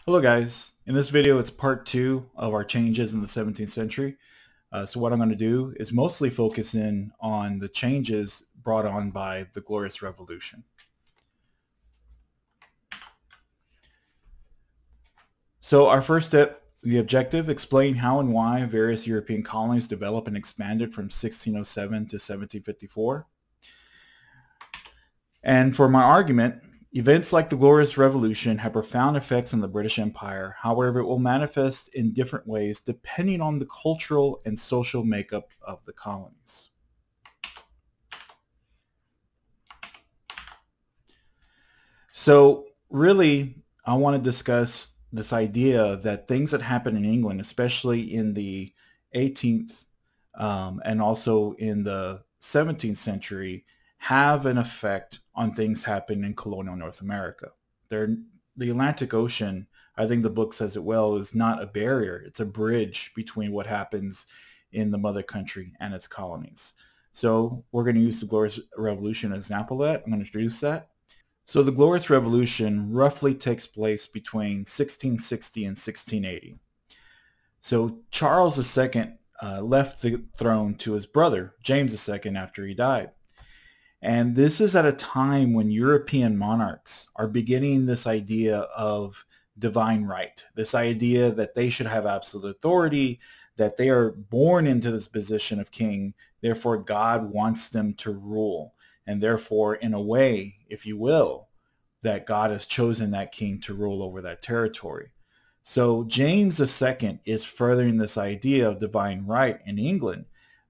Hello guys, in this video it's part 2 of our changes in the 17th century. So what I'm going to do is mostly focus in on the changes brought on by the Glorious Revolution. So our first step, the objective, explain how and why various European colonies developed and expanded from 1607 to 1754. And for my argument, events like the Glorious Revolution have profound effects on the British Empire. However, it will manifest in different ways depending on the cultural and social makeup of the colonies. So really, I want to discuss this idea that things that happen in England, especially in the 18th and also in the 17th century, have an effect on things happening in colonial North America. The Atlantic Ocean, I think the book says it well, is not a barrier. It's a bridge between what happens in the mother country and its colonies. So we're going to use the Glorious Revolution as an example of that. I'm going to introduce that. So the Glorious Revolution roughly takes place between 1660 and 1680. So Charles II left the throne to his brother, James II, after he died. And this is at a time when European monarchs are beginning this idea of divine right, this idea that they should have absolute authority, that they are born into this position of king, therefore God wants them to rule. And therefore, in a way, if you will, that God has chosen that king to rule over that territory. So James II is furthering this idea of divine right in England.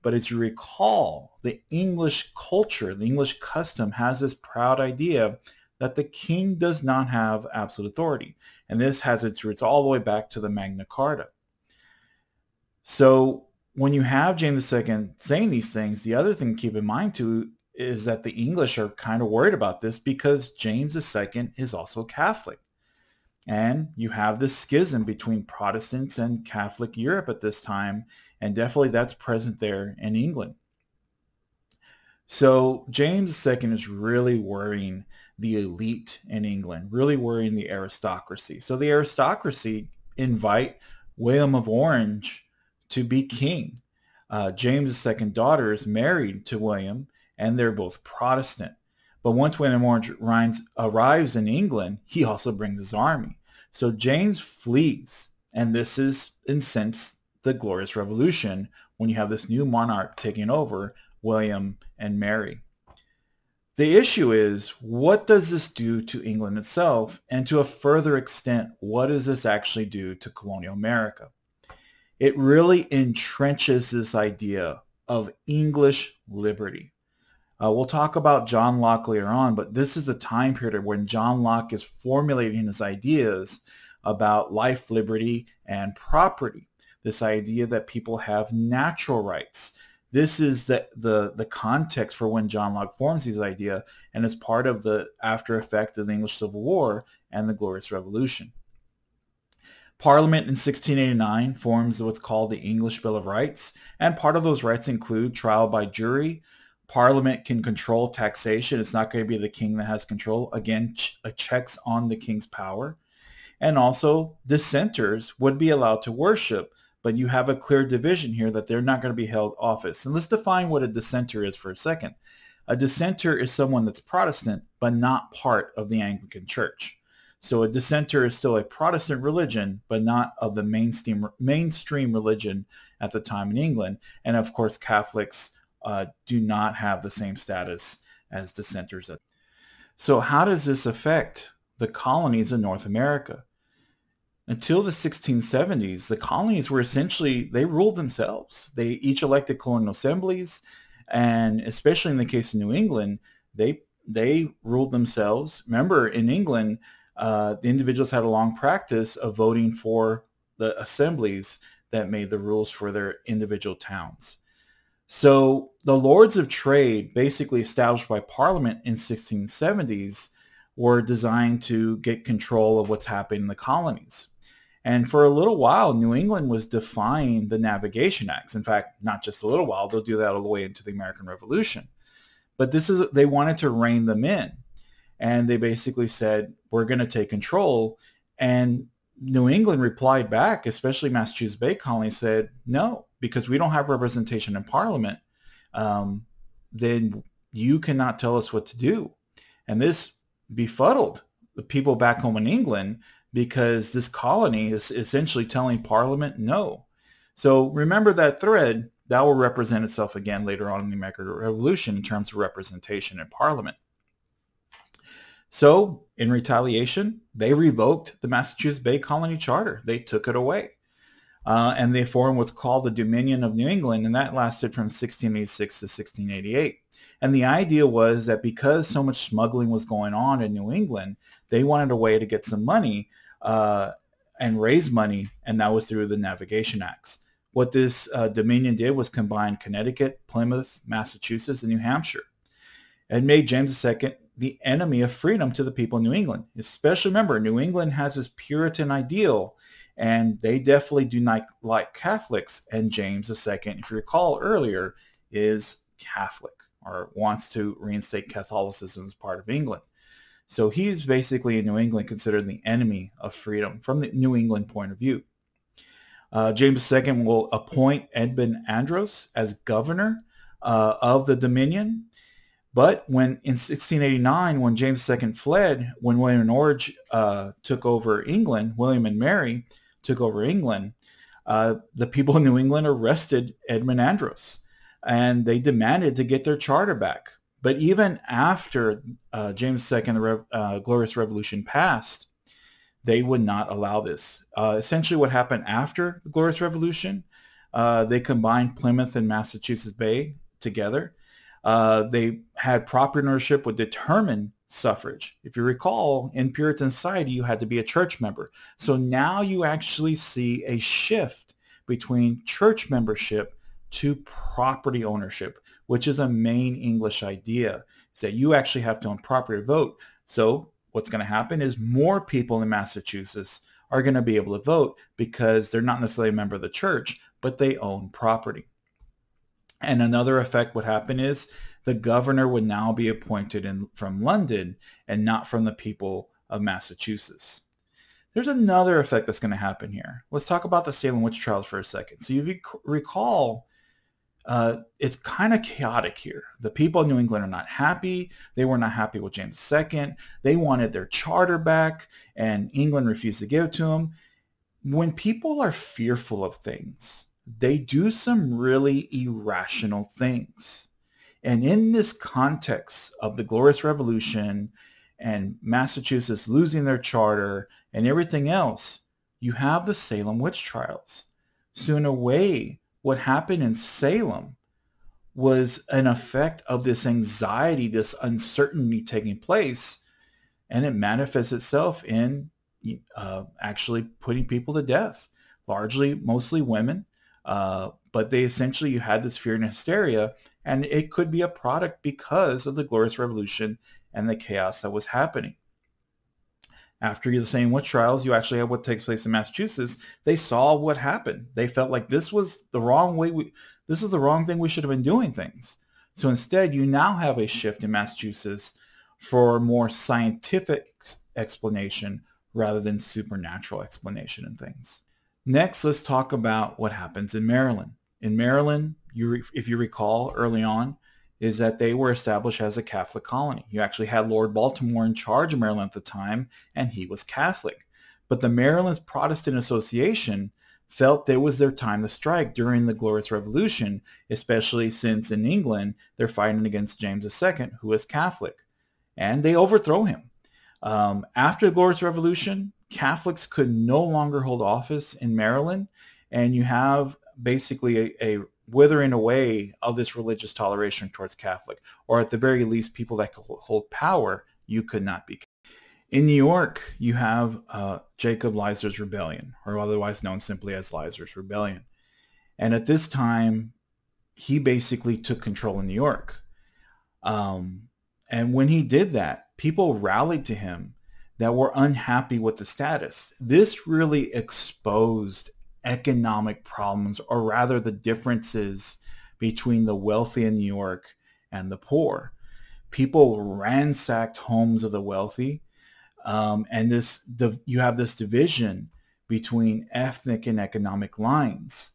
But as you recall, the English culture, the English custom has this proud idea that the king does not have absolute authority. And this has its roots all the way back to the Magna Carta. So when you have James II saying these things, the other thing to keep in mind too is that the English are kind of worried about this because James II is also Catholic. And you have this schism between Protestants and Catholic Europe at this time, and definitely that's present there in England. So James II is really worrying the elite in England, really worrying the aristocracy. So the aristocracy invite William of Orange to be king. James II's daughter is married to William, and they're both Protestant. But once William Orange arrives in England, he also brings his army. So James flees, and this is, in a sense, the Glorious Revolution, when you have this new monarch taking over, William and Mary. The issue is, what does this do to England itself? And to a further extent, what does this actually do to colonial America? It really entrenches this idea of English liberty. We'll talk about John Locke later on, but this is the time period when John Locke is formulating his ideas about life, liberty, and property. This idea that people have natural rights. This is the context for when John Locke forms these ideas, and is part of the after effect of the English Civil War and the Glorious Revolution. Parliament in 1689 forms what's called the English Bill of Rights, and part of those rights include trial by jury. Parliament can control taxation. It's not going to be the king that has control. Again, checks on the king's power. And also, dissenters would be allowed to worship, but you have a clear division here that they're not going to be held office. And let's define what a dissenter is for a second. A dissenter is someone that's Protestant, but not part of the Anglican Church. So a dissenter is still a Protestant religion, but not of the mainstream religion at the time in England. And of course, Catholics do not have the same status as dissenters. So how does this affect the colonies in North America? Until the 1670s, the colonies were essentially, they ruled themselves. They each elected colonial assemblies, and especially in the case of New England, they ruled themselves. Remember, in England, the individuals had a long practice of voting for the assemblies that made the rules for their individual towns. So the Lords of Trade, basically established by Parliament in 1670s, were designed to get control of what's happening in the colonies. And for a little while, New England was defying the Navigation Acts. In fact, not just a little while, they'll do that all the way into the American Revolution. But they wanted to rein them in. And they basically said, we're going to take control. And New England replied back, especially Massachusetts Bay Colony, said, no, because we don't have representation in Parliament, then you cannot tell us what to do. And this befuddled the people back home in England, because this colony is essentially telling Parliament no. So remember that thread. That will represent itself again later on in the American Revolution in terms of representation in Parliament. So in retaliation, they revoked the Massachusetts Bay Colony Charter. They took it away. And they formed what's called the Dominion of New England, and that lasted from 1686 to 1688. And the idea was that because so much smuggling was going on in New England, they wanted a way to get some money and raise money, and that was through the Navigation Acts. What this Dominion did was combine Connecticut, Plymouth, Massachusetts, and New Hampshire. It made James II the enemy of freedom to the people in New England. Especially remember, New England has this Puritan ideal, and they definitely do not like Catholics. And James II, if you recall earlier, is Catholic, or wants to reinstate Catholicism as part of England. So he's basically in New England considered the enemy of freedom from the New England point of view. James II will appoint Edmund Andros as governor of the Dominion. But when in 1689, when James II fled, when William and Orange took over England, William and Mary took over England, the people in New England arrested Edmund Andros, and they demanded to get their charter back. But even after James II, the Glorious Revolution passed, they would not allow this. Essentially what happened after the Glorious Revolution, they combined Plymouth and Massachusetts Bay together. They had property ownership with determined suffrage. If you recall, in Puritan society, you had to be a church member. So now you actually see a shift between church membership to property ownership, which is a main English idea, is that you actually have to own property to vote. So what's going to happen is more people in Massachusetts are going to be able to vote because they're not necessarily a member of the church, but they own property. And another effect would happen is the governor would now be appointed from London and not from the people of Massachusetts. There's another effect that's going to happen here. Let's talk about the Salem witch trials for a second. So you recall, it's kind of chaotic here. The people in New England are not happy. They were not happy with James II. They wanted their charter back, and England refused to give it to them. When people are fearful of things, they do some really irrational things. And in this context of the Glorious Revolution and Massachusetts losing their charter and everything else, you have the Salem witch trials. So in a way, what happened in Salem was an effect of this anxiety, this uncertainty taking place, and it manifests itself in actually putting people to death, mostly women. But they essentially, you had this fear and hysteria, and it could be a product because of the Glorious Revolution and the chaos that was happening. After the Salem witch trials, you actually have what takes place in Massachusetts. They saw what happened. They felt like this was the wrong way. This is the wrong thing. We should have been doing things. So instead, you now have a shift in Massachusetts for more scientific explanation rather than supernatural explanation and things. Next, let's talk about what happens in Maryland. In Maryland, if you recall early on, is that they were established as a Catholic colony. You actually had Lord Baltimore in charge of Maryland at the time, and he was Catholic. But the Maryland Protestant Association felt it was their time to strike during the Glorious Revolution, especially since in England, they're fighting against James II, who is Catholic. And they overthrow him. After the Glorious Revolution, Catholics could no longer hold office in Maryland, and you have basically a withering away of this religious toleration towards Catholic, or at the very least, people that could hold power, you could not be. In New York, you have Jacob Leisler's Rebellion, or otherwise known simply as Leisler's Rebellion. And at this time, he basically took control in New York. And when he did that, people rallied to him that were unhappy with the status. This really exposed economic problems, or rather the differences between the wealthy in New York and the poor. People ransacked homes of the wealthy, and you have this division between ethnic and economic lines.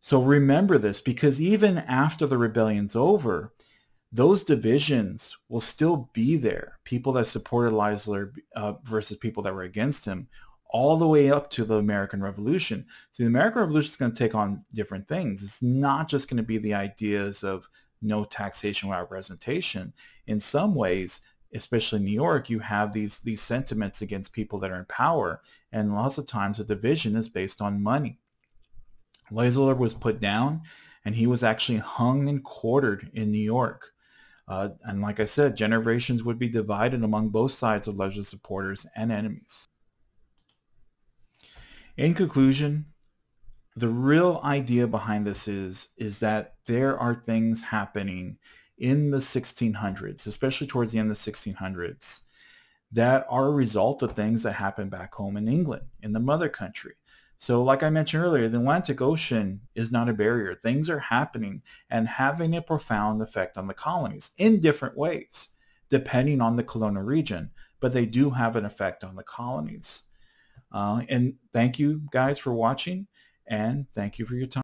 So remember this, because even after the rebellion's over, those divisions will still be there. People that supported Leisler versus people that were against him, all the way up to the American Revolution. So the American Revolution is going to take on different things. It's not just going to be the ideas of no taxation without representation. In some ways, especially in New York, you have these sentiments against people that are in power, and lots of times the division is based on money. Leisler was put down, and he was actually hung and quartered in New York. And like I said, generations would be divided among both sides of Leisler's supporters and enemies. In conclusion, the real idea behind this is that there are things happening in the 1600s, especially towards the end of the 1600s, that are a result of things that happened back home in England, in the mother country. So like I mentioned earlier, the Atlantic Ocean is not a barrier. Things are happening and having a profound effect on the colonies in different ways, depending on the colonial region, but they do have an effect on the colonies. And thank you guys for watching, and thank you for your time.